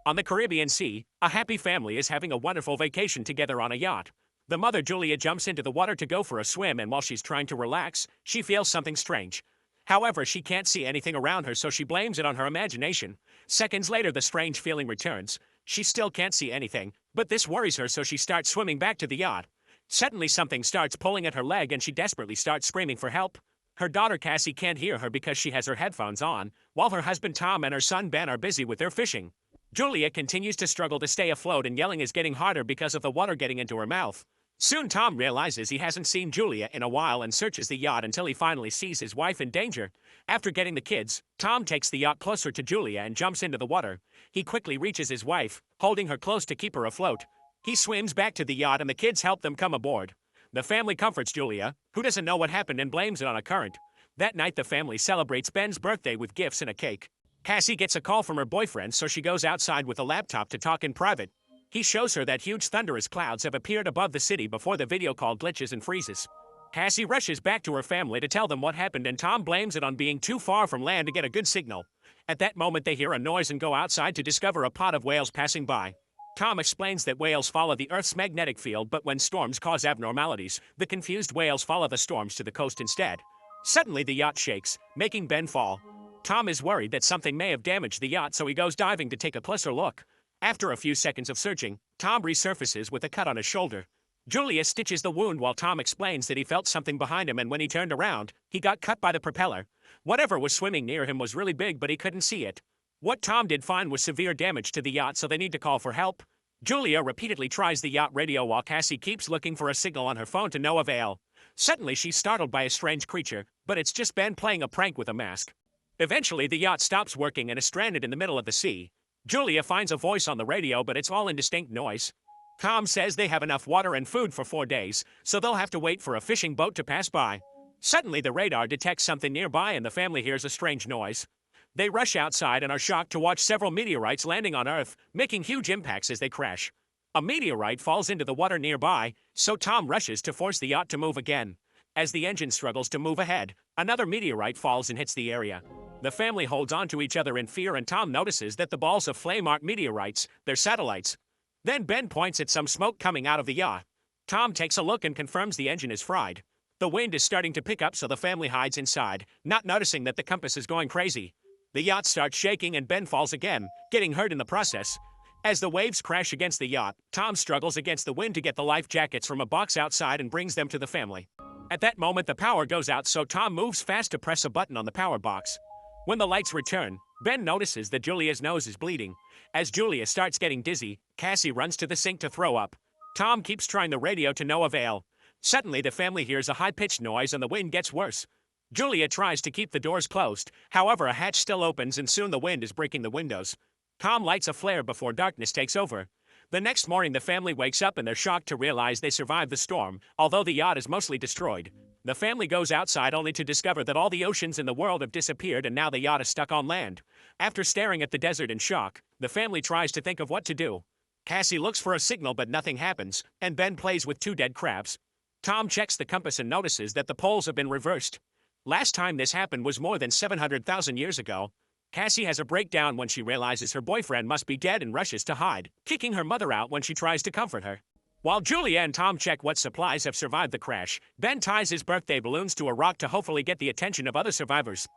On the Caribbean Sea, a happy family is having a wonderful vacation together on a yacht. The mother Julia jumps into the water to go for a swim, and while she's trying to relax, she feels something strange. However, she can't see anything around her, so she blames it on her imagination. Seconds later, the strange feeling returns. She still can't see anything, but this worries her, so she starts swimming back to the yacht. Suddenly, something starts pulling at her leg and she desperately starts screaming for help. Her daughter Cassie can't hear her because she has her headphones on, while her husband Tom and her son Ben are busy with their fishing. Julia continues to struggle to stay afloat, and yelling is getting harder because of the water getting into her mouth. Soon Tom realizes he hasn't seen Julia in a while and searches the yacht until he finally sees his wife in danger. After getting the kids, Tom takes the yacht closer to Julia and jumps into the water. He quickly reaches his wife, holding her close to keep her afloat. He swims back to the yacht and the kids help them come aboard. The family comforts Julia, who doesn't know what happened, and blames it on a current. That night the family celebrates Ben's birthday with gifts and a cake. Cassie gets a call from her boyfriend, so she goes outside with a laptop to talk in private. He shows her that huge thunderous clouds have appeared above the city before the video call glitches and freezes. Cassie rushes back to her family to tell them what happened, and Tom blames it on being too far from land to get a good signal. At that moment they hear a noise and go outside to discover a pod of whales passing by. Tom explains that whales follow the Earth's magnetic field, but when storms cause abnormalities, the confused whales follow the storms to the coast instead. Suddenly the yacht shakes, making Ben fall. Tom is worried that something may have damaged the yacht, so he goes diving to take a closer look. After a few seconds of searching, Tom resurfaces with a cut on his shoulder. Julia stitches the wound while Tom explains that he felt something behind him, and when he turned around, he got cut by the propeller. Whatever was swimming near him was really big, but he couldn't see it. What Tom did find was severe damage to the yacht, so they need to call for help. Julia repeatedly tries the yacht radio while Cassie keeps looking for a signal on her phone to no avail. Suddenly she's startled by a strange creature, but it's just Ben playing a prank with a mask. Eventually the yacht stops working and is stranded in the middle of the sea. Julia finds a voice on the radio, but it's all indistinct noise. Tom says they have enough water and food for 4 days, so they'll have to wait for a fishing boat to pass by. Suddenly the radar detects something nearby and the family hears a strange noise. They rush outside and are shocked to watch several meteorites landing on Earth, making huge impacts as they crash. A meteorite falls into the water nearby, so Tom rushes to force the yacht to move again. As the engine struggles to move ahead, another meteorite falls and hits the area. The family holds on to each other in fear, and Tom notices that the balls of flame aren't meteorites, they're satellites. Then Ben points at some smoke coming out of the yacht. Tom takes a look and confirms the engine is fried. The wind is starting to pick up, so the family hides inside, not noticing that the compass is going crazy. The yacht starts shaking and Ben falls again, getting hurt in the process. As the waves crash against the yacht, Tom struggles against the wind to get the life jackets from a box outside and brings them to the family. At that moment the power goes out, so Tom moves fast to press a button on the power box. When the lights return, Ben notices that Julia's nose is bleeding. As Julia starts getting dizzy, Cassie runs to the sink to throw up. Tom keeps trying the radio to no avail. Suddenly the family hears a high-pitched noise and the wind gets worse. Julia tries to keep the doors closed, however a hatch still opens and soon the wind is breaking the windows. Tom lights a flare before darkness takes over. The next morning the family wakes up and they're shocked to realize they survived the storm, although the yacht is mostly destroyed. The family goes outside only to discover that all the oceans in the world have disappeared and now the yacht is stuck on land. After staring at the desert in shock, the family tries to think of what to do. Cassie looks for a signal but nothing happens, and Ben plays with 2 dead crabs. Tom checks the compass and notices that the poles have been reversed. Last time this happened was more than 700,000 years ago. Cassie has a breakdown when she realizes her boyfriend must be dead and rushes to hide, kicking her mother out when she tries to comfort her. While Julia and Tom check what supplies have survived the crash, Ben ties his birthday balloons to a rock to hopefully get the attention of other survivors.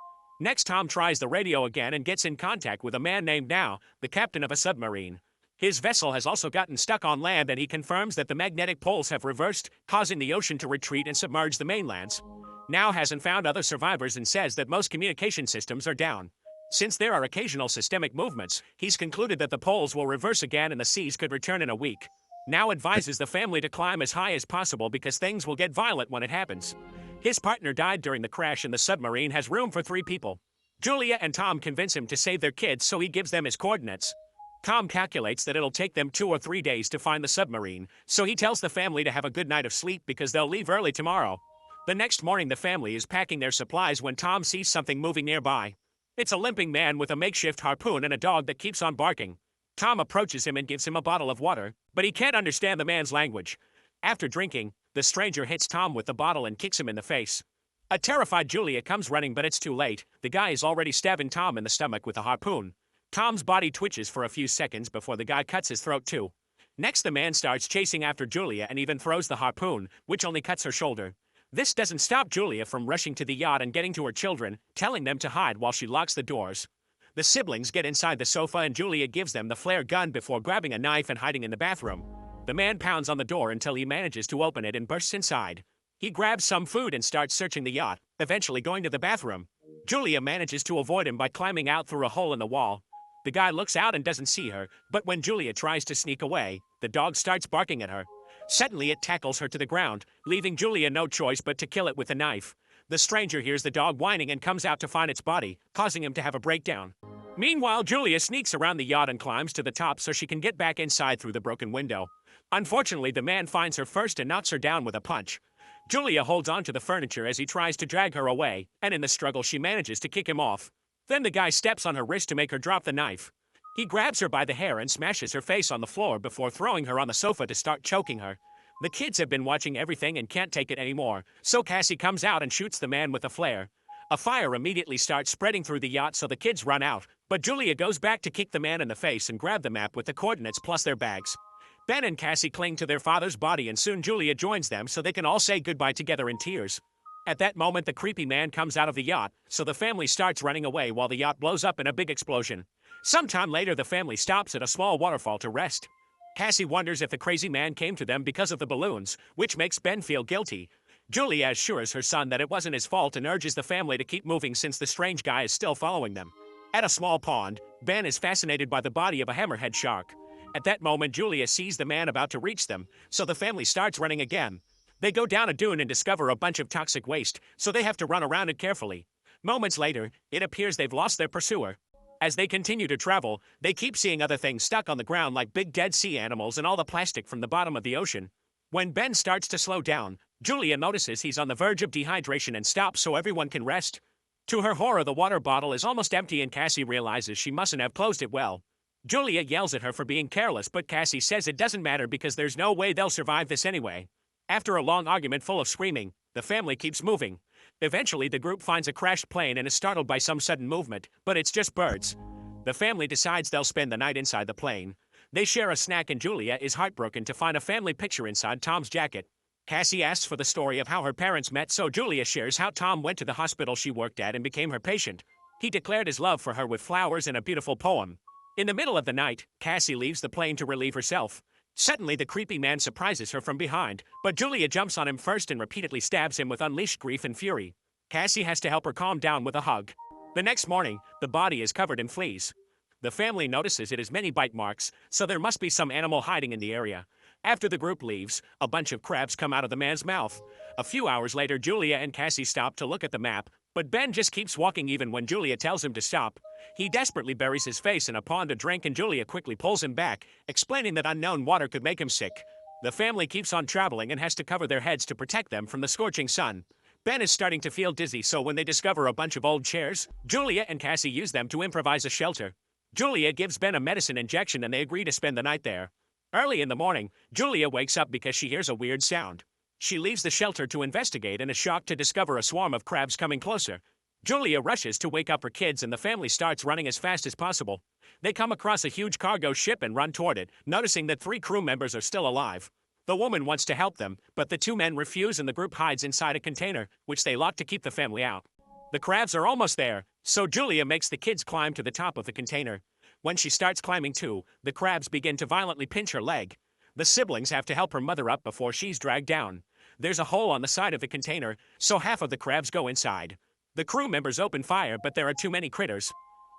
Next, Tom tries the radio again and gets in contact with a man named Now, the captain of a submarine. His vessel has also gotten stuck on land, and he confirms that the magnetic poles have reversed, causing the ocean to retreat and submerge the mainlands. Now hasn't found other survivors and says that most communication systems are down. Since there are occasional systemic movements, he's concluded that the poles will reverse again and the seas could return in a week. Now advises the family to climb as high as possible because things will get violent when it happens. His partner died during the crash and the submarine has room for 3 people. Julia and Tom convince him to save their kids, so he gives them his coordinates. Tom calculates that it'll take them 2 or 3 days to find the submarine, so he tells the family to have a good night of sleep because they'll leave early tomorrow. The next morning the family is packing their supplies when Tom sees something moving nearby. It's a limping man with a makeshift harpoon and a dog that keeps on barking. Tom approaches him and gives him a bottle of water, but he can't understand the man's language. After drinking, the stranger hits Tom with the bottle and kicks him in the face. A terrified Julia comes running, but it's too late. The guy is already stabbing Tom in the stomach with a harpoon. Tom's body twitches for a few seconds before the guy cuts his throat too. Next, the man starts chasing after Julia and even throws the harpoon, which only cuts her shoulder. This doesn't stop Julia from rushing to the yacht and getting to her children, telling them to hide while she locks the doors. The siblings get inside the sofa and Julia gives them the flare gun before grabbing a knife and hiding in the bathroom. The man pounds on the door until he manages to open it and bursts inside. He grabs some food and starts searching the yacht, eventually going to the bathroom. Julia manages to avoid him by climbing out through a hole in the wall. The guy looks out and doesn't see her, but when Julia tries to sneak away, the dog starts barking at her. Suddenly, it tackles her to the ground, leaving Julia no choice but to kill it with a knife. The stranger hears the dog whining and comes out to find its body, causing him to have a breakdown. Meanwhile, Julia sneaks around the yacht and climbs to the top so she can get back inside through the broken window. Unfortunately, the man finds her first and knocks her down with a punch. Julia holds onto the furniture as he tries to drag her away, and in the struggle she manages to kick him off. Then the guy steps on her wrist to make her drop the knife. He grabs her by the hair and smashes her face on the floor before throwing her on the sofa to start choking her. The kids have been watching everything and can't take it anymore, so Cassie comes out and shoots the man with a flare. A fire immediately starts spreading through the yacht so the kids run out, but Julia goes back to kick the man in the face and grab the map with the coordinates plus their bags. Ben and Cassie cling to their father's body and soon Julia joins them so they can all say goodbye together in tears. At that moment, the creepy man comes out of the yacht, so the family starts running away while the yacht blows up in a big explosion. Sometime later, the family stops at a small waterfall to rest. Cassie wonders if the crazy man came to them because of the balloons, which makes Ben feel guilty. Julia assures her son that it wasn't his fault and urges the family to keep moving since the strange guy is still following them. At a small pond, Ben is fascinated by the body of a hammerhead shark. At that moment, Julia sees the man about to reach them, so the family starts running again. They go down a dune and discover a bunch of toxic waste, so they have to run around it carefully. Moments later, it appears they've lost their pursuer. As they continue to travel, they keep seeing other things stuck on the ground like big dead sea animals and all the plastic from the bottom of the ocean. When Ben starts to slow down, Julia notices he's on the verge of dehydration and stops so everyone can rest. To her horror, the water bottle is almost empty and Cassie realizes she mustn't have closed it well. Julia yells at her for being careless, but Cassie says it doesn't matter because there's no way they'll survive this anyway. After a long argument full of screaming, the family keeps moving. Eventually, the group finds a crashed plane and is startled by some sudden movement, but it's just birds. The family decides they'll spend the night inside the plane. They share a snack and Julia is heartbroken to find a family picture inside Tom's jacket. Cassie asks for the story of how her parents met, so Julia shares how Tom went to the hospital she worked at and became her patient. He declared his love for her with flowers and a beautiful poem. In the middle of the night, Cassie leaves the plane to relieve herself. Suddenly, the creepy man surprises her from behind, but Julia jumps on him first and repeatedly stabs him with unleashed grief and fury. Cassie has to help her calm down with a hug. The next morning, the body is covered in fleas. The family notices it has many bite marks, so there must be some animal hiding in the area. After the group leaves, a bunch of crabs come out of the man's mouth. A few hours later, Julia and Cassie stop to look at the map, but Ben just keeps walking even when Julia tells him to stop. He desperately buries his face in a pond to drink and Julia quickly pulls him back, explaining that unknown water could make him sick. The family keeps on traveling and has to cover their heads to protect them from the scorching sun. Ben is starting to feel dizzy, so when they discover a bunch of old chairs, Julia and Cassie use them to improvise a shelter. Julia gives Ben a medicine injection and they agree to spend the night there. Early in the morning, Julia wakes up because she hears a weird sound. She leaves the shelter to investigate and is shocked to discover a swarm of crabs coming closer. Julia rushes to wake up her kids and the family starts running as fast as possible. They come across a huge cargo ship and run toward it, noticing that 3 crew members are still alive. The woman wants to help them, but the 2 men refuse and the group hides inside a container, which they lock to keep the family out. The crabs are almost there, so Julia makes the kids climb to the top of the container. When she starts climbing too, the crabs begin to violently pinch her leg. The siblings have to help her mother up before she's dragged down. There's a hole on the side of the container, so half of the crabs go inside. The crew members open fire, but there are too many critters.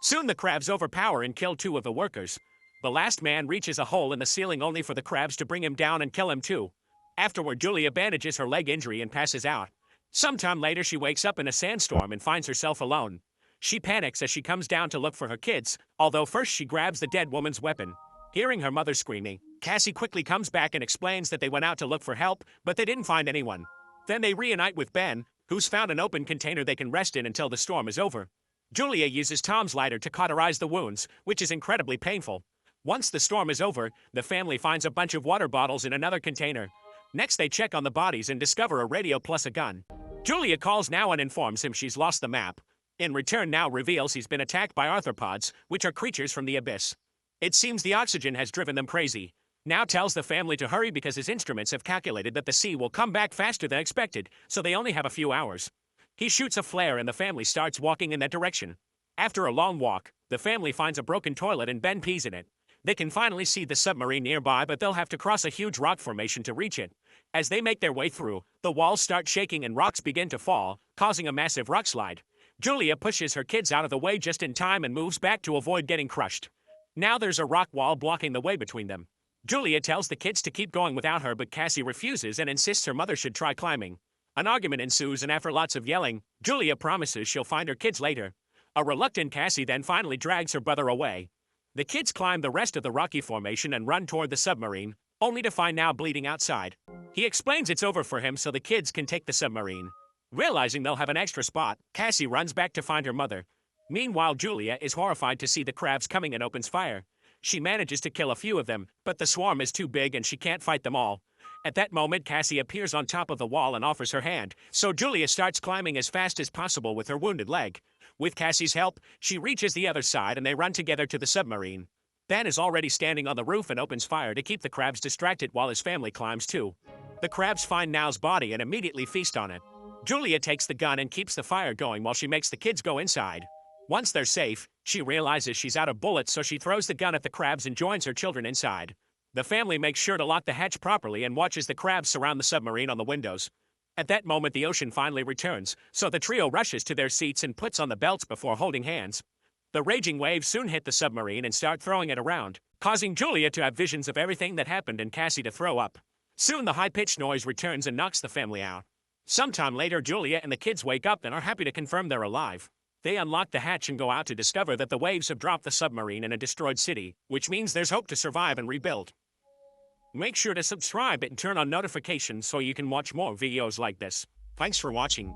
Soon the crabs overpower and kill 2 of the workers. The last man reaches a hole in the ceiling only for the crabs to bring him down and kill him too. Afterward, Julia bandages her leg injury and passes out. Sometime later, she wakes up in a sandstorm and finds herself alone. She panics as she comes down to look for her kids, although first she grabs the dead woman's weapon. Hearing her mother screaming, Cassie quickly comes back and explains that they went out to look for help, but they didn't find anyone. Then they reunite with Ben, who's found an open container they can rest in until the storm is over. Julia uses Tom's lighter to cauterize the wounds, which is incredibly painful. Once the storm is over, the family finds a bunch of water bottles in another container. Next, they check on the bodies and discover a radio plus a gun. Julia calls now and informs him she's lost the map. In return now reveals he's been attacked by arthropods, which are creatures from the abyss. It seems the oxygen has driven them crazy. Now tells the family to hurry because his instruments have calculated that the sea will come back faster than expected, so they only have a few hours. He shoots a flare and the family starts walking in that direction. After a long walk, the family finds a broken toilet and Ben pees in it. They can finally see the submarine nearby, but they'll have to cross a huge rock formation to reach it. As they make their way through, the walls start shaking and rocks begin to fall, causing a massive rock slide. Julia pushes her kids out of the way just in time and moves back to avoid getting crushed. Now there's a rock wall blocking the way between them. Julia tells the kids to keep going without her, but Cassie refuses and insists her mother should try climbing. An argument ensues, and after lots of yelling, Julia promises she'll find her kids later. A reluctant Cassie then finally drags her brother away. The kids climb the rest of the rocky formation and run toward the submarine, only to find now bleeding outside. He explains it's over for him so the kids can take the submarine. Realizing they'll have an extra spot, Cassie runs back to find her mother. Meanwhile, Julia is horrified to see the crabs coming and opens fire. She manages to kill a few of them, but the swarm is too big and she can't fight them all. At that moment, Cassie appears on top of the wall and offers her hand, so Julia starts climbing as fast as possible with her wounded leg. With Cassie's help, she reaches the other side and they run together to the submarine. Ben is already standing on the roof and opens fire to keep the crabs distracted while his family climbs too. The crabs find Now's body and immediately feast on it. Julia takes the gun and keeps the fire going while she makes the kids go inside. Once they're safe, she realizes she's out of bullets, so she throws the gun at the crabs and joins her children inside. The family makes sure to lock the hatch properly and watches the crabs surround the submarine on the windows. At that moment, the ocean finally returns, so the trio rushes to their seats and puts on the belts before holding hands. The raging waves soon hit the submarine and start throwing it around, causing Julia to have visions of everything that happened and Cassie to throw up. Soon the high-pitched noise returns and knocks the family out. Sometime later, Julia and the kids wake up and are happy to confirm they're alive. They unlock the hatch and go out to discover that the waves have dropped the submarine in a destroyed city, which means there's hope to survive and rebuild. Make sure to subscribe and turn on notifications so you can watch more videos like this. Thanks for watching.